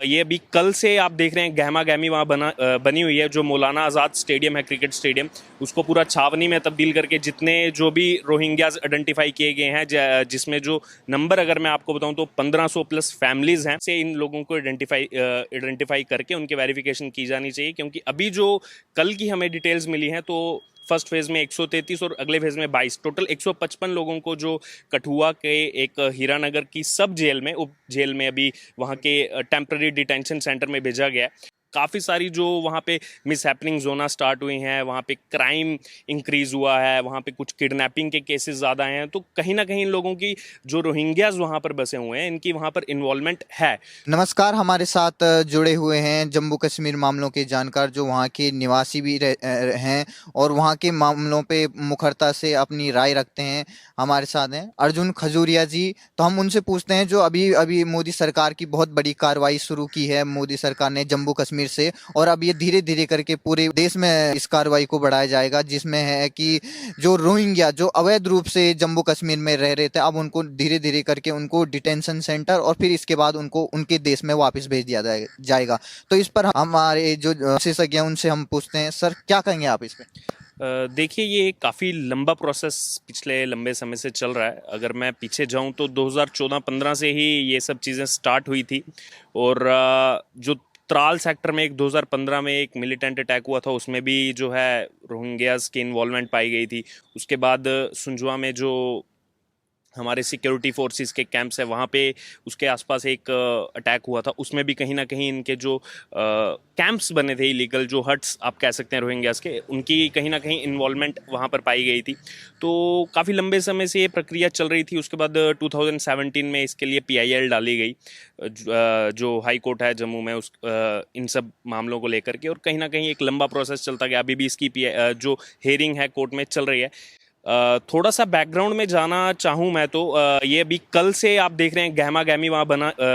ये अभी कल से आप देख रहे हैं गहमा गहमी वहाँ बनी हुई है। जो मौलाना आज़ाद स्टेडियम है, क्रिकेट स्टेडियम, उसको पूरा छावनी में तब्दील करके जितने जो भी रोहिंग्याज आइडेंटिफाई किए गए हैं, जिसमें जो नंबर अगर मैं आपको बताऊं तो 1500 प्लस फैमिलीज हैं, से इन लोगों को आइडेंटिफाई करके उनके वेरिफिकेशन की जानी चाहिए। क्योंकि अभी जो कल की हमें डिटेल्स मिली हैं तो फर्स्ट फेज़ में 133 और अगले फेज़ में 22, टोटल 155 लोगों को जो कठुआ के एक हीरानगर की सब जेल में, उप जेल में, अभी वहाँ के टेम्पररी डिटेंशन सेंटर में भेजा गया है। काफ़ी सारी जो वहाँ पे मिस हैपनिंग्स होना स्टार्ट हुई हैं, वहाँ पे क्राइम इंक्रीज़ हुआ है, वहाँ पे कुछ किडनैपिंग के केसेस ज़्यादा हैं। तो कहीं ना कहीं इन लोगों की, जो रोहिंग्याज वहाँ पर बसे हुए हैं, इनकी वहाँ पर इन्वॉल्वमेंट है। नमस्कार, हमारे साथ जुड़े हुए हैं जम्मू कश्मीर मामलों के जानकार जो वहाँ के निवासी भी हैं और वहाँ के मामलों पे मुखरता से अपनी राय रखते हैं। हमारे साथ हैं अर्जुन खजूरिया जी। तो हम उनसे पूछते हैं, जो अभी अभी मोदी सरकार की बहुत बड़ी कार्रवाई शुरू की है मोदी सरकार ने जम्मू कश्मीर से, और अब ये धीरे धीरे करके पूरे देश में इस कार्रवाई को बढ़ाया जाएगा, जिसमें है कि जो रोहिंग्या जो अवैध रूप से जम्मू कश्मीर में रह रहे थे, अब उनको धीरे धीरे करके उनको डिटेंशन सेंटर और फिर इसके बाद उनको उनके देश में वापस भेज दिया जाएगा। तो इस पर हमारे जो विशेषज्ञ हैं उनसे हम पूछते हैं, सर क्या कहेंगे आप इस पे? देखिए, ये काफ़ी लंबा प्रोसेस पिछले लंबे समय से चल रहा है। अगर मैं पीछे जाऊं तो 2014-15 से ही ये सब चीज़ें स्टार्ट हुई थी। और जो त्राल सेक्टर में एक 2015 में एक मिलिटेंट अटैक हुआ था, उसमें भी जो है रोहिंग्यास की इन्वॉल्वमेंट पाई गई थी। उसके बाद सुंजवा में जो हमारे सिक्योरिटी फोर्सेस के कैंप्स है, वहाँ पे उसके आसपास एक अटैक हुआ था, उसमें भी कहीं ना कहीं इनके जो कैंप्स बने थे, इलीगल जो हट्स आप कह सकते हैं रोहिंग्यास के, उनकी कहीं ना कहीं इन्वॉल्वमेंट वहाँ पर पाई गई थी। तो काफ़ी लंबे समय से ये प्रक्रिया चल रही थी। उसके बाद 2017 में इसके लिए PIL डाली गई, जो हाई कोर्ट है जम्मू में, उस इन सब मामलों को लेकर के। और कहीं ना कहीं एक लंबा प्रोसेस चलता गया। अभी भी इसकी जो हेयरिंग है कोर्ट में चल रही है। थोड़ा सा बैकग्राउंड में जाना चाहूँ मैं तो ये अभी कल से आप देख रहे हैं गहमा गहमी वहाँ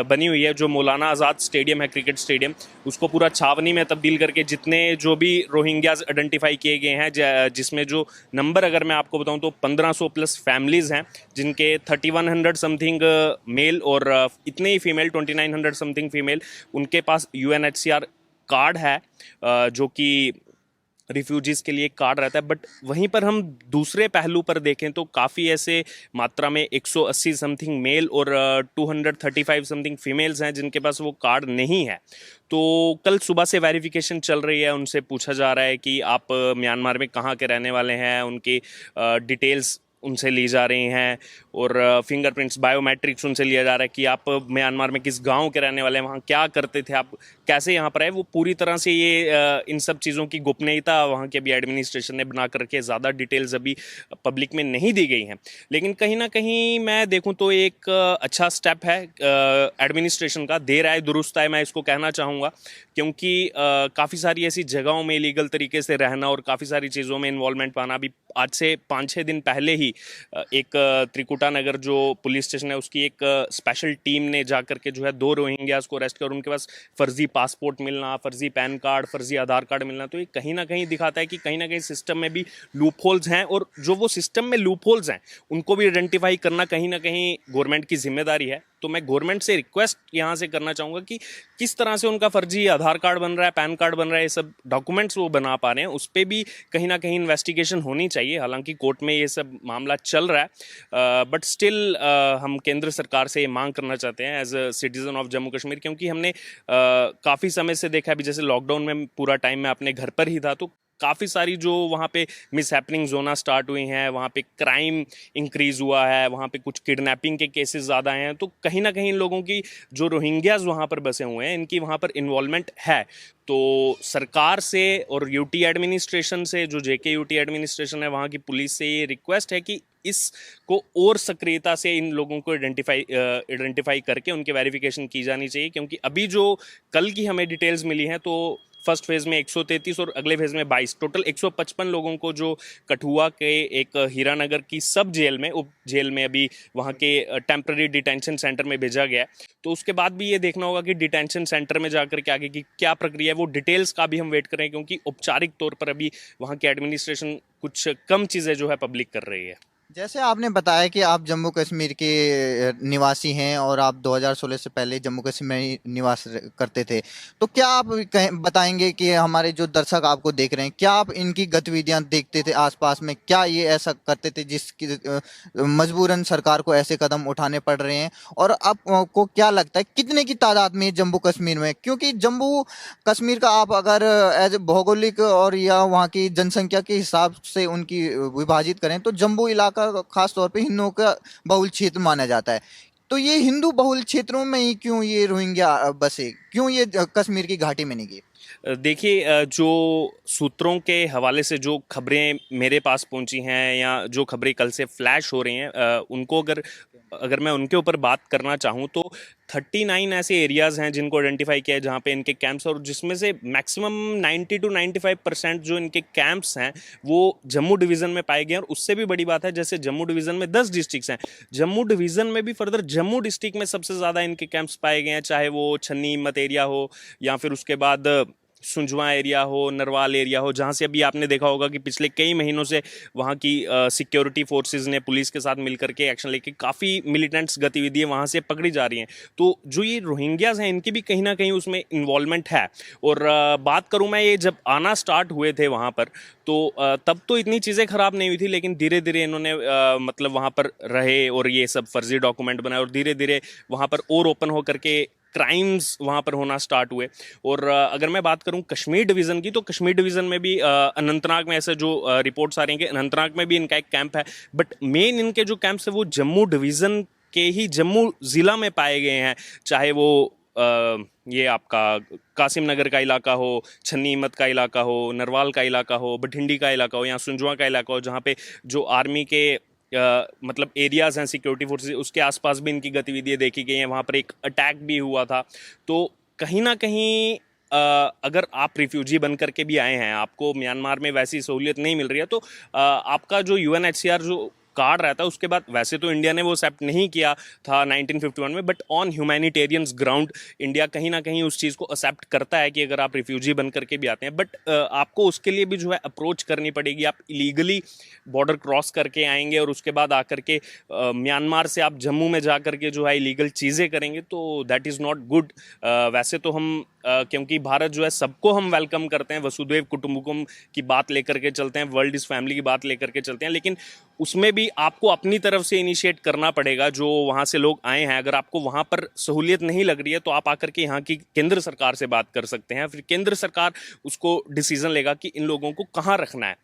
बनी हुई है। जो मौलाना आज़ाद स्टेडियम है, क्रिकेट स्टेडियम, उसको पूरा छावनी में तब्दील करके जितने जो भी रोहिंग्याज आइडेंटिफाई किए गए हैं, जिसमें जो नंबर अगर मैं आपको बताऊं तो 1500 प्लस फैमिलीज़ हैं, जिनके 3100 समथिंग मेल और इतने ही फीमेल, 2900 समथिंग फीमेल। उनके पास UNHCR कार्ड है, जो कि रिफ्यूजीज़ के लिए कार्ड रहता है। बट वहीं पर हम दूसरे पहलू पर देखें तो काफ़ी ऐसे मात्रा में 180 समथिंग मेल और 235 समथिंग फीमेल्स हैं जिनके पास वो कार्ड नहीं है। तो कल सुबह से वेरिफिकेशन चल रही है। उनसे पूछा जा रहा है कि आप म्यांमार में कहाँ के रहने वाले हैं, उनकी डिटेल्स उनसे ली जा रही हैं, और फिंगरप्रिंट्स, बायोमेट्रिक्स उनसे लिया जा रहा है कि आप म्यांमार में किस गांव के रहने वाले हैं, वहाँ क्या करते थे, आप कैसे यहाँ पर आए। वो पूरी तरह से ये इन सब चीज़ों की गोपनीयता वहाँ के अभी एडमिनिस्ट्रेशन ने बना करके ज़्यादा डिटेल्स अभी पब्लिक में नहीं दी गई हैं। लेकिन कहीं ना कहीं मैं देखूँ तो एक अच्छा स्टेप है एडमिनिस्ट्रेशन का। देर आए दुरुस्त आए, मैं इसको कहना चाहूँगा। क्योंकि काफ़ी सारी ऐसी जगहों में इलीगल तरीके से रहना और काफ़ी सारी चीज़ों में इन्वॉल्वमेंट पाना, अभी आज से 5-6 दिन पहले ही एक त्रिकुटा नगर जो पुलिस स्टेशन है, उसकी एक स्पेशल टीम ने जाकर के जो है 2 रोहिंग्यास को अरेस्ट कर उनके पास फर्जी पासपोर्ट मिलना, फर्जी पैन कार्ड, फर्जी आधार कार्ड मिलना, तो ये कहीं ना कहीं दिखाता है कि कहीं ना कहीं सिस्टम में भी लूप होल्स हैं। और जो वो सिस्टम में लूप होल्स हैं उनको भी आइडेंटिफाई करना कहीं ना कहीं गवर्नमेंट की जिम्मेदारी है। तो मैं गवर्नमेंट से रिक्वेस्ट यहाँ से करना चाहूँगा कि किस तरह से उनका फर्जी आधार कार्ड बन रहा है, पैन कार्ड बन रहा है, ये सब डॉक्यूमेंट्स वो बना पा रहे हैं, उस पर भी कहीं ना कहीं इन्वेस्टिगेशन होनी चाहिए। हालांकि कोर्ट में ये सब मामला चल रहा है, बट स्टिल हम केंद्र सरकार से ये मांग करना चाहते हैं as a citizen of Jammu Kashmir. क्योंकि हमने काफ़ी समय से देखा, अभी जैसे लॉकडाउन में पूरा टाइम मैं अपने घर पर ही था, तो काफ़ी सारी जो वहाँ पे मिस हैपनिंग्स होना स्टार्ट हुई हैं, वहाँ पे क्राइम इंक्रीज़ हुआ है, वहाँ पे कुछ किडनैपिंग के केसेस ज़्यादा हैं। तो कहीं ना कहीं इन लोगों की, जो रोहिंग्याज वहाँ पर बसे हुए हैं, इनकी वहाँ पर इन्वॉल्वमेंट है। तो सरकार से और UT एडमिनिस्ट्रेशन से, जो JK UT एडमिनिस्ट्रेशन है, वहाँ की पुलिस से ये रिक्वेस्ट है कि इसको और सक्रियता से इन लोगों को आइडेंटिफाई करके उनके वेरिफिकेशन की जानी चाहिए। क्योंकि अभी जो कल की हमें डिटेल्स मिली हैं तो फर्स्ट फेज़ में 133 और अगले फेज़ में 22, टोटल 155 लोगों को जो कठुआ के एक हीरानगर की सब जेल में, उप जेल में, अभी वहाँ के टेम्पररी डिटेंशन सेंटर में भेजा गया है। तो उसके बाद भी ये देखना होगा कि डिटेंशन सेंटर में जाकर के आगे की क्या प्रक्रिया है, वो डिटेल्स का भी हम वेट करें। क्योंकि औपचारिक तौर पर अभी वहाँ की एडमिनिस्ट्रेशन कुछ कम चीज़ें जो है पब्लिक कर रही है। जैसे आपने बताया कि आप जम्मू कश्मीर के निवासी हैं और आप 2016 से पहले जम्मू कश्मीर में ही करते थे। तो क्या आप बताएंगे कि हमारे जो दर्शक आपको देख रहे हैं, क्या आप इनकी गतिविधियां देखते थे आसपास में, क्या ये ऐसा करते थे जिसकी मजबूरन सरकार को ऐसे कदम उठाने पड़ रहे हैं? और आपको क्या लगता है कितने की तादाद में जम्मू कश्मीर में, क्योंकि जम्मू कश्मीर का आप अगर एज भौगोलिक और या वहाँ की जनसंख्या के हिसाब से उनकी विभाजित करें तो जम्मू इलाका खास तौर पे हिंदुओं का बहुल क्षेत्र माना जाता है। तो ये हिंदू बहुल क्षेत्रों में ही क्यों ये रोहिंग्या बसे, क्यों ये कश्मीर की घाटी में नहीं गए? देखिए, जो सूत्रों के हवाले से जो खबरें मेरे पास पहुंची हैं या जो खबरें कल से फ्लैश हो रही हैं, उनको अगर अगर मैं उनके ऊपर बात करना चाहूँ तो 39 ऐसे एरियाज़ हैं जिनको आइडेंटिफाई किया है जहाँ पे इनके कैंप्स, और जिसमें से मैक्सिमम 90 to 95% जो इनके कैंप्स हैं वो जम्मू डिवीज़न में पाए गए हैं। और उससे भी बड़ी बात है, जैसे जम्मू डिवीज़न में 10 डिस्ट्रिक्ट्स हैं, जम्मू डिवीज़न में भी फर्दर जम्मू डिस्ट्रिक्ट में सबसे ज़्यादा इनके कैंप्स पाए गए हैं, चाहे वो छन्नी हिम्मत एरिया हो या फिर उसके बाद सुंजवा एरिया हो, नरवाल एरिया हो, जहाँ से अभी आपने देखा होगा कि पिछले कई महीनों से वहाँ की सिक्योरिटी फोर्सेस ने पुलिस के साथ मिलकर के एक्शन लेके काफ़ी मिलिटेंट्स गतिविधियाँ वहाँ से पकड़ी जा रही हैं। तो जो ये रोहिंग्याज हैं इनकी भी कहीं ना कहीं उसमें इन्वॉल्वमेंट है। और बात करूँ मैं, ये जब आना स्टार्ट हुए थे वहाँ पर तो तब तो इतनी चीज़ें ख़राब नहीं हुई थी, लेकिन धीरे धीरे इन्होंने मतलब वहाँ पर रहे और ये सब फर्जी डॉक्यूमेंट बनाए और धीरे धीरे वहाँ पर और ओपन होकर के क्राइम्स वहाँ पर होना स्टार्ट हुए। और अगर मैं बात करूँ कश्मीर डिवीज़न की, तो कश्मीर डिवीज़न में भी अनंतनाग में ऐसे जो रिपोर्ट्स आ रही हैं कि अनंतनाग में भी इनका एक कैंप है, बट मेन इनके जो कैंप्स है वो जम्मू डिवीज़न के ही जम्मू ज़िला में पाए गए हैं। चाहे वो ये आपका कासिम नगर का इलाका हो, छन्नी हिम्मत का इलाका हो, नरवाल का इलाका हो, बठिंडी का इलाका हो या सुंजवा का इलाका हो, जहाँ पे जो आर्मी के मतलब एरियाज़ हैं सिक्योरिटी फोर्सेस, उसके आसपास भी इनकी गतिविधियाँ देखी गई हैं। वहाँ पर एक अटैक भी हुआ था। तो कहीं ना कहीं अगर आप रिफ्यूजी बन करके भी आए हैं, आपको म्यांमार में वैसी सहूलियत नहीं मिल रही है, तो आपका जो यूएनएचसीआर जो कार्ड रहता है उसके बाद, वैसे तो इंडिया ने वो एक्सेप्ट नहीं किया था 1951 में, बट ऑन ह्यूमैनिटेरियंस ग्राउंड इंडिया कहीं ना कहीं उस चीज़ को एक्सेप्ट करता है कि अगर आप रिफ्यूजी बन करके भी आते हैं, बट आपको उसके लिए भी जो है अप्रोच करनी पड़ेगी। आप इलीगली बॉर्डर क्रॉस करके आएंगे और उसके बाद आकर के म्यांमार से आप जम्मू में जा करके जो है इलीगल चीज़ें करेंगे, तो दैट इज़ नॉट गुड। वैसे तो हम क्योंकि भारत जो है सबको हम वेलकम करते हैं, वसुधैव कुटुंबकम की बात लेकर के चलते हैं, वर्ल्ड इज़ फैमिली की बात लेकर के चलते हैं, लेकिन उसमें भी आपको अपनी तरफ से इनिशिएट करना पड़ेगा। जो वहाँ से लोग आए हैं, अगर आपको वहाँ पर सहूलियत नहीं लग रही है तो आप आकर के यहाँ की केंद्र सरकार से बात कर सकते हैं, फिर केंद्र सरकार उसको डिसीजन लेगा कि इन लोगों को कहाँ रखना है।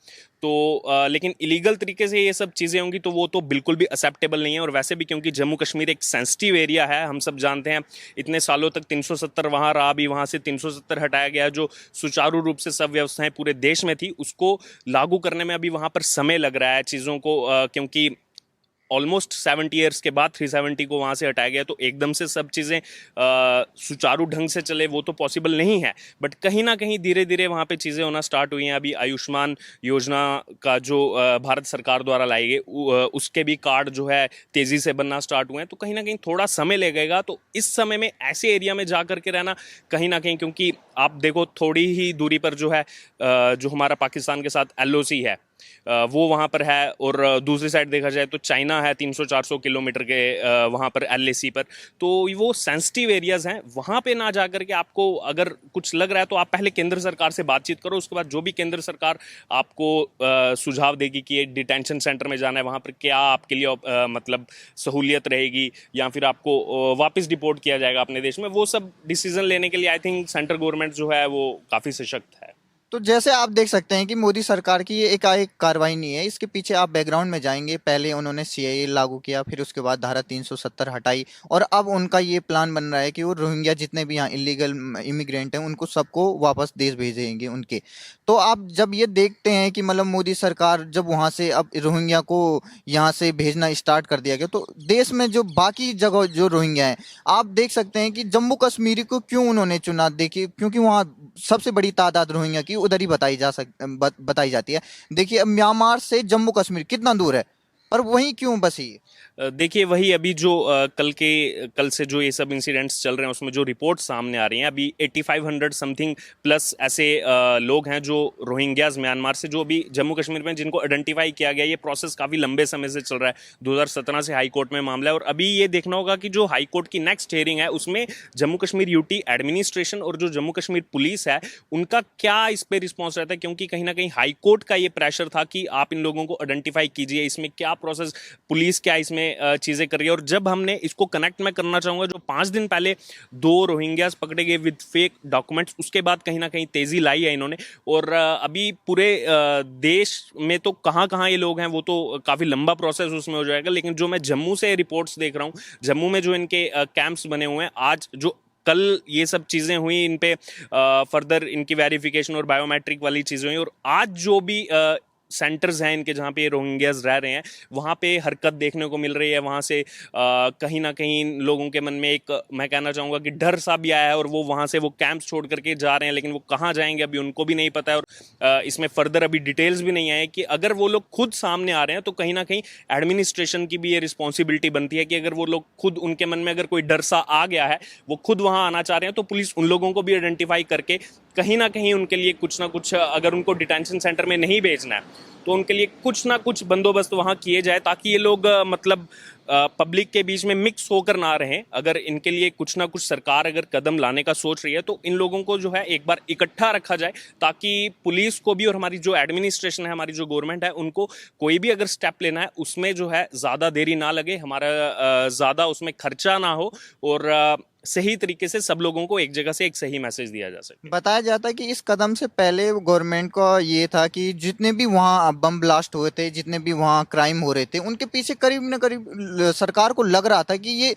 तो लेकिन इलीगल तरीके से ये सब चीज़ें होंगी तो वो तो बिल्कुल भी एक्सेप्टेबल नहीं है। और वैसे भी क्योंकि जम्मू कश्मीर एक सेंसिटिव एरिया है, हम सब जानते हैं, इतने सालों तक 370 वहाँ रहा, अभी वहाँ से 370 हटाया गया। जो सुचारू रूप से सब व्यवस्थाएं पूरे देश में थी उसको लागू करने में अभी वहाँ पर समय लग रहा है चीज़ों को, क्योंकि ऑलमोस्ट 70 ईयर्स के बाद 370 को वहाँ से हटाया गया, तो एकदम से सब चीज़ें सुचारू ढंग से चले वो तो पॉसिबल नहीं है। बट कहीं ना कहीं धीरे धीरे वहाँ पे चीज़ें होना स्टार्ट हुई हैं। अभी आयुष्मान योजना का जो भारत सरकार द्वारा लाई गई उसके भी कार्ड जो है तेज़ी से बनना स्टार्ट हुए हैं, तो कहीं ना कहीं थोड़ा समय लगेगा। तो इस समय में ऐसे एरिया में जा करके रहना कहीं ना कहीं, क्योंकि आप देखो थोड़ी ही दूरी पर जो है जो हमारा पाकिस्तान के साथ एलओसी है वो वहाँ पर है, और दूसरी साइड देखा जाए तो चाइना है 300-400 किलोमीटर के वहाँ पर एलएसी पर। तो वो सेंसिटिव एरियाज़ हैं, वहाँ पे ना जा कर के आपको अगर कुछ लग रहा है तो आप पहले केंद्र सरकार से बातचीत करो। उसके बाद जो भी केंद्र सरकार आपको सुझाव देगी कि एक डिटेंशन सेंटर में जाना है, वहाँ पर क्या आपके लिए मतलब सहूलियत रहेगी या फिर आपको वापस डिपोर्ट किया जाएगा अपने देश में, वो सब डिसीजन लेने के लिए आई थिंक सेंट्रल गवर्नमेंट जो है वो काफ़ी सशक्त है। तो जैसे आप देख सकते हैं कि मोदी सरकार की ये एकाएक कार्रवाई नहीं है, इसके पीछे आप बैकग्राउंड में जाएंगे। पहले उन्होंने सीएए लागू किया, फिर उसके बाद धारा 370 हटाई, और अब उनका ये प्लान बन रहा है कि वो रोहिंग्या जितने भी यहाँ इलीगल इमिग्रेंट हैं उनको सबको वापस देश भेजेंगे उनके। तो आप जब ये देखते हैं कि मतलब मोदी सरकार जब वहाँ से अब रोहिंग्या को यहाँ से भेजना स्टार्ट कर दिया गया, तो देश में जो बाकी जगह जो रोहिंग्या हैं, आप देख सकते हैं कि जम्मू कश्मीर को क्यों उन्होंने चुना। देखिए क्योंकि वहाँ सबसे बड़ी तादाद रोहिंग्या की उधर ही बताई जाती है। देखिए अब म्यांमार से जम्मू कश्मीर कितना दूर है, पर वहीं क्यों बसी है? देखिए वही अभी जो कल से जो ये सब इंसिडेंट्स चल रहे हैं उसमें जो रिपोर्ट सामने आ रही हैं अभी 8500 समथिंग प्लस ऐसे लोग हैं जो रोहिंग्याज म्यांमार से जो अभी जम्मू कश्मीर में जिनको आइडेंटिफाई किया गया। ये प्रोसेस काफ़ी लंबे समय से चल रहा है, 2017 से हाई कोर्ट में मामला है और अभी ये देखना होगा कि जो हाई कोर्ट की नेक्स्ट हियरिंग है उसमें जम्मू कश्मीर यूटी एडमिनिस्ट्रेशन और जो जम्मू कश्मीर पुलिस है उनका क्या इस पर रिस्पॉन्स रहता है, क्योंकि कहीं ना कहीं हाई कोर्ट का ये प्रेशर था कि आप इन लोगों को आइडेंटिफाई कीजिए, इसमें क्या प्रोसेस, पुलिस क्या इसमें चीजें कर रही है। और जब हमने इसको कनेक्ट मैं करना चाहूंगा जो 5 दिन पहले 2 रोहिंग्यास पकड़े गए विद फेक डॉक्यूमेंट्स, उसके बाद कहीं ना कहीं तेजी लाई है इन्होंने। और अभी पूरे देश में तो कहाँ कहाँ ये लोग हैं वो तो काफी लंबा प्रोसेस उसमें हो जाएगा, लेकिन जो मैं जम्मू से रिपोर्ट्स देख रहा हूँ, जम्मू में जो इनके कैंप्स बने हुए हैं, आज जो कल ये सब चीजें हुई इन पे फर्दर इनकी वेरिफिकेशन और बायोमेट्रिक वाली चीजें हुई, और आज जो भी सेंटर्स हैं इनके जहाँ पे रोहिंग्यास रह रहे हैं वहाँ पे हरकत देखने को मिल रही है। वहाँ से कहीं ना कहीं लोगों के मन में एक, मैं कहना चाहूँगा कि डर सा भी आया है और वो वहाँ से वो कैंप्स छोड़ करके जा रहे हैं, लेकिन वो कहाँ जाएंगे अभी उनको भी नहीं पता है। और इसमें फर्दर अभी डिटेल्स भी नहीं आए कि अगर वो लोग खुद सामने आ रहे हैं तो कहीं ना कहीं एडमिनिस्ट्रेशन की भी ये रिस्पॉन्सिबिलिटी बनती है कि अगर वो लोग खुद, उनके मन में अगर कोई डर सा आ गया है, वो खुद वहाँ आना चाह रहे हैं, तो पुलिस उन लोगों को भी आइडेंटिफाई करके कहीं ना कहीं उनके लिए कुछ ना कुछ, अगर उनको डिटेंशन सेंटर में नहीं भेजना है तो उनके लिए कुछ ना कुछ बंदोबस्त वहाँ किए जाए ताकि ये लोग मतलब पब्लिक के बीच में मिक्स होकर ना रहें। अगर इनके लिए कुछ ना कुछ सरकार अगर कदम लाने का सोच रही है तो इन लोगों को जो है एक बार इकट्ठा रखा जाए ताकि पुलिस को भी और हमारी जो एडमिनिस्ट्रेशन है, हमारी जो गवर्नमेंट है, उनको कोई भी अगर स्टेप लेना है उसमें जो है ज़्यादा देरी ना लगे, हमारा ज़्यादा उसमें खर्चा ना हो और सही तरीके से सब लोगों को एक जगह से एक सही मैसेज दिया जा सके। बताया जाता है कि इस कदम से पहले गवर्नमेंट का ये था कि जितने भी वहाँ बम ब्लास्ट हुए थे, जितने भी वहाँ क्राइम हो रहे थे, उनके पीछे करीब न करीब सरकार को लग रहा था कि ये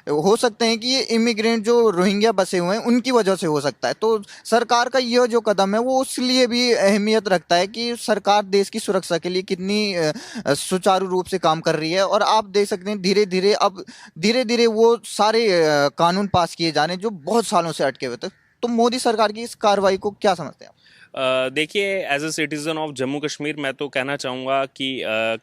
हो सकते हैं कि ये इमिग्रेंट जो रोहिंग्या बसे हुए हैं उनकी वजह से हो सकता है। तो सरकार का यह जो कदम है वो उसलिए भी अहमियत रखता है कि सरकार देश की सुरक्षा के लिए कितनी सुचारू रूप से काम कर रही है। और आप देख सकते हैं धीरे धीरे वो सारे कानून पास किए जा रहे हैं जो बहुत सालों से अटके हुए थे। तो मोदी सरकार की इस कार्रवाई को क्या समझते हैं आप? देखिए as a citizen of Jammu Kashmir मैं तो कहना चाहूँगा कि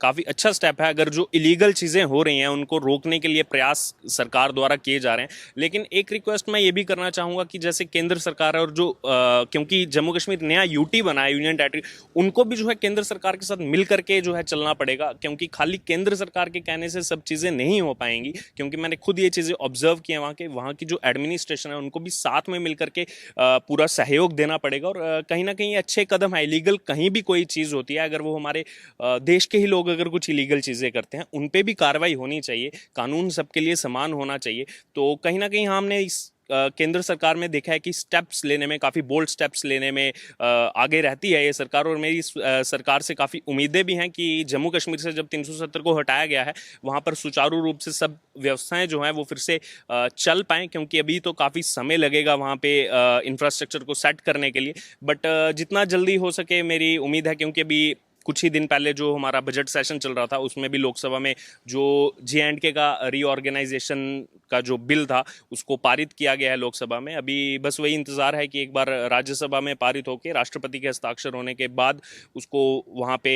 काफ़ी अच्छा स्टेप है अगर जो इलीगल चीज़ें हो रही हैं उनको रोकने के लिए प्रयास सरकार द्वारा किए जा रहे हैं। लेकिन एक रिक्वेस्ट मैं ये भी करना चाहूँगा कि जैसे केंद्र सरकार है और जो क्योंकि जम्मू कश्मीर नया यूटी बना है, यूनियन टेरिटरी, उनको भी जो है केंद्र सरकार के साथ मिल करके जो है चलना पड़ेगा, क्योंकि खाली केंद्र सरकार के कहने से सब चीज़ें नहीं हो पाएंगी। क्योंकि मैंने खुद ये चीज़ें ऑब्जर्व की हैं, वहाँ की जो एडमिनिस्ट्रेशन है उनको भी साथ में मिल करके पूरा सहयोग देना पड़ेगा। और कहीं ना कहीं अच्छे कदम है। इलीगल कहीं भी कोई चीज़ होती है, अगर वो हमारे देश के ही लोग अगर कुछ इलीगल चीज़ें करते हैं उन पे भी कार्रवाई होनी चाहिए, कानून सबके लिए समान होना चाहिए। तो कहीं ना कहीं हमने इस केंद्र सरकार में देखा है कि स्टेप्स लेने में, काफ़ी बोल्ड स्टेप्स लेने में आगे रहती है ये सरकार। और मेरी इस सरकार से काफ़ी उम्मीदें भी हैं कि जम्मू कश्मीर से जब 370 को हटाया गया है वहाँ पर सुचारू रूप से सब व्यवस्थाएं जो हैं वो फिर से चल पाएँ, क्योंकि अभी तो काफ़ी समय लगेगा वहाँ पे इंफ्रास्ट्रक्चर को सेट करने के लिए। बट जितना जल्दी हो सके मेरी उम्मीद है, क्योंकि अभी कुछ ही दिन पहले जो हमारा बजट सेशन चल रहा था उसमें भी लोकसभा में जो JNK का रीऑर्गेनाइजेशन का जो बिल था उसको पारित किया गया है लोकसभा में। अभी बस वही इंतज़ार है कि एक बार राज्यसभा में पारित होकर राष्ट्रपति के हस्ताक्षर होने के बाद उसको वहाँ पे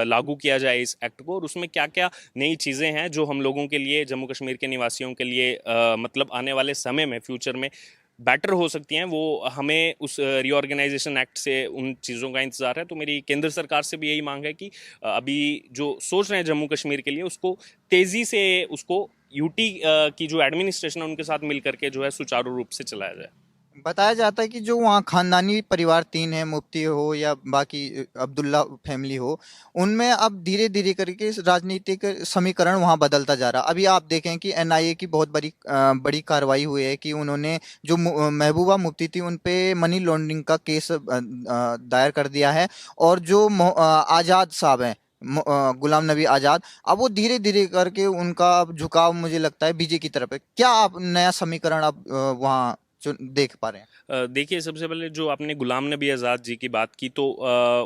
लागू किया जाए इस एक्ट को। और उसमें क्या क्या नई चीज़ें हैं जो हम लोगों के लिए, जम्मू कश्मीर के निवासियों के लिए मतलब आने वाले समय में, फ्यूचर में बेटर हो सकती हैं, वो हमें उस रीऑर्गेनाइजेशन एक्ट से उन चीज़ों का इंतज़ार है। तो मेरी केंद्र सरकार से भी यही मांग है कि अभी जो सोच रहे हैं जम्मू कश्मीर के लिए उसको तेज़ी से, उसको यूटी की जो एडमिनिस्ट्रेशन है उनके साथ मिल करके जो है सुचारू रूप से चलाया जाए। बताया जाता है कि जो वहाँ खानदानी परिवार तीन है, मुफ्ती हो या बाकी अब्दुल्ला फैमिली हो, उनमें अब धीरे धीरे करके इस राजनीतिक समीकरण वहाँ बदलता जा रहा। अभी आप देखें कि NIA की बहुत बड़ी कार्रवाई हुई है कि उन्होंने जो महबूबा मुफ्ती थी उन पे मनी लॉन्ड्रिंग का केस दायर कर दिया है। और जो आज़ाद साहब हैं, गुलाम नबी आज़ाद, अब वो धीरे धीरे करके उनका अब झुकाव मुझे लगता है BJP की तरफ है। क्या आप नया समीकरण अब वहाँ जो देख पा रहे हैं? देखिए सबसे पहले जो आपने गुलाम नबी आज़ाद जी की बात की, तो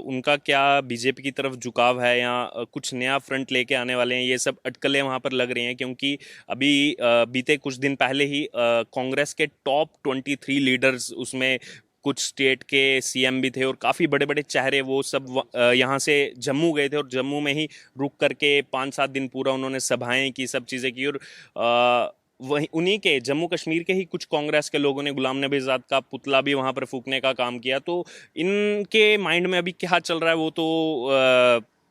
उनका क्या बीजेपी की तरफ झुकाव है या कुछ नया फ्रंट लेके आने वाले हैं, ये सब अटकलें वहाँ पर लग रही हैं। क्योंकि अभी बीते कुछ दिन पहले ही कांग्रेस के टॉप 23 लीडर्स उसमें कुछ स्टेट के सीएम भी थे और काफ़ी बड़े बड़े चेहरे, वो सब यहाँ से जम्मू गए थे और जम्मू में ही रुक करके 5-7 दिन पूरा उन्होंने सभाएं की, सब चीज़ें की। और वही उन्हीं के जम्मू कश्मीर के ही कुछ कांग्रेस के लोगों ने गुलाम नबी आज़ाद का पुतला भी वहाँ पर फूकने का काम किया। तो इनके माइंड में अभी क्या चल रहा है वो तो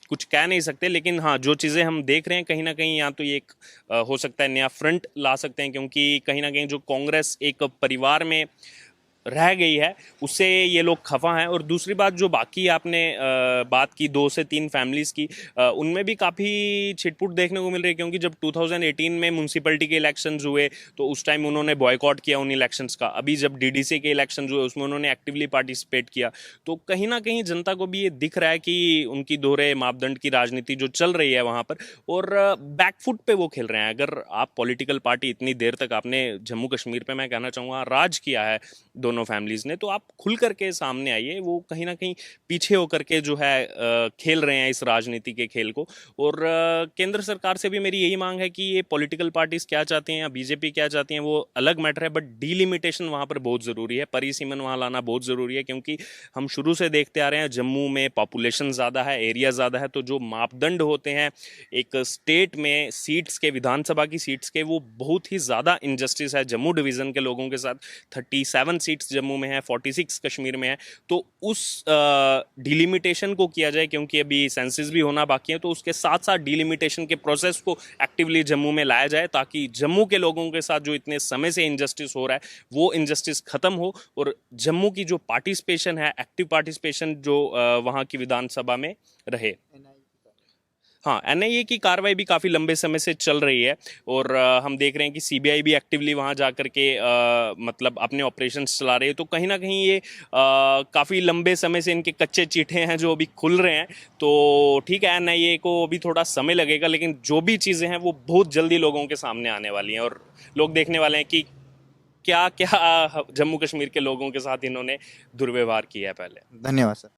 कुछ कह नहीं सकते, लेकिन हाँ, जो चीज़ें हम देख रहे हैं कहीं ना कहीं, या तो ये एक हो सकता है नया फ्रंट ला सकते हैं, क्योंकि कहीं ना कहीं जो कांग्रेस एक परिवार में रह गई है उससे ये लोग खफा हैं। और दूसरी बात, जो बाकी आपने बात की 2 से 3 फैमिलीज़ की, उनमें भी काफ़ी छिटपुट देखने को मिल रही है, क्योंकि जब 2018 में म्यूनसिपैलिटी के इलेक्शंस हुए तो उस टाइम उन्होंने बॉयकॉट किया उन इलेक्शंस का। अभी जब डीडीसी के इलेक्शंस हुए उसमें उन्होंने एक्टिवली पार्टिसिपेट किया। तो कहीं ना कहीं जनता को भी ये दिख रहा है कि उनकी दोहरे मापदंड की राजनीति जो चल रही है वहाँ पर, और बैकफुट पे वो खेल रहे हैं। अगर आप पॉलिटिकल पार्टी इतनी देर तक आपने जम्मू कश्मीर पे, मैं कहना चाहूँगा, राज किया है दोनों फैमिलीज ने, तो आप खुल करके सामने आइए। वो कहीं ना कहीं पीछे होकर के जो है खेल रहे हैं इस राजनीति के खेल को। और केंद्र सरकार से भी मेरी यही मांग है कि ये पॉलिटिकल पार्टीज क्या चाहती हैं या बीजेपी क्या चाहती हैं वो अलग मैटर है, बट डीलिमिटेशन वहाँ पर बहुत ज़रूरी है, परिसीमन वहाँ लाना बहुत ज़रूरी है। क्योंकि हम शुरू से देखते आ रहे हैं जम्मू में पॉपुलेशन ज़्यादा है, एरिया ज़्यादा है, तो जो मापदंड होते हैं एक स्टेट में सीट्स के, विधानसभा की सीट्स के, वो बहुत ही ज़्यादा इनजस्टिस है जम्मू डिवीज़न के लोगों के साथ। 37 सीट्स जम्मू में है, 46 कश्मीर में है। तो उस डिलिमिटेशन को किया जाए, क्योंकि अभी सेंसस भी होना बाकी है, तो उसके साथ साथ डिलिमिटेशन के प्रोसेस को एक्टिवली जम्मू में लाया जाए, ताकि जम्मू के लोगों के साथ जो इतने समय से इनजस्टिस हो रहा है वो इनजस्टिस खत्म हो, और जम्मू की जो पार्टिसिपेशन है, एक्टिव पार्टिसिपेशन जो वहाँ की विधानसभा में रहे। हाँ, एनआईए की कार्रवाई भी काफ़ी लंबे समय से चल रही है, और हम देख रहे हैं कि सीबीआई भी एक्टिवली वहाँ जा कर के मतलब अपने ऑपरेशंस चला रही है। तो कहीं ना कहीं ये काफ़ी लंबे समय से इनके कच्चे चीठे हैं जो अभी खुल रहे हैं। तो ठीक है, एनआईए को अभी थोड़ा समय लगेगा, लेकिन जो भी चीज़ें हैं वो बहुत जल्दी लोगों के सामने आने वाली हैं, और लोग देखने वाले हैं कि क्या क्या जम्मू कश्मीर के लोगों के साथ इन्होंने दुर्व्यवहार किया है पहले। धन्यवाद सर।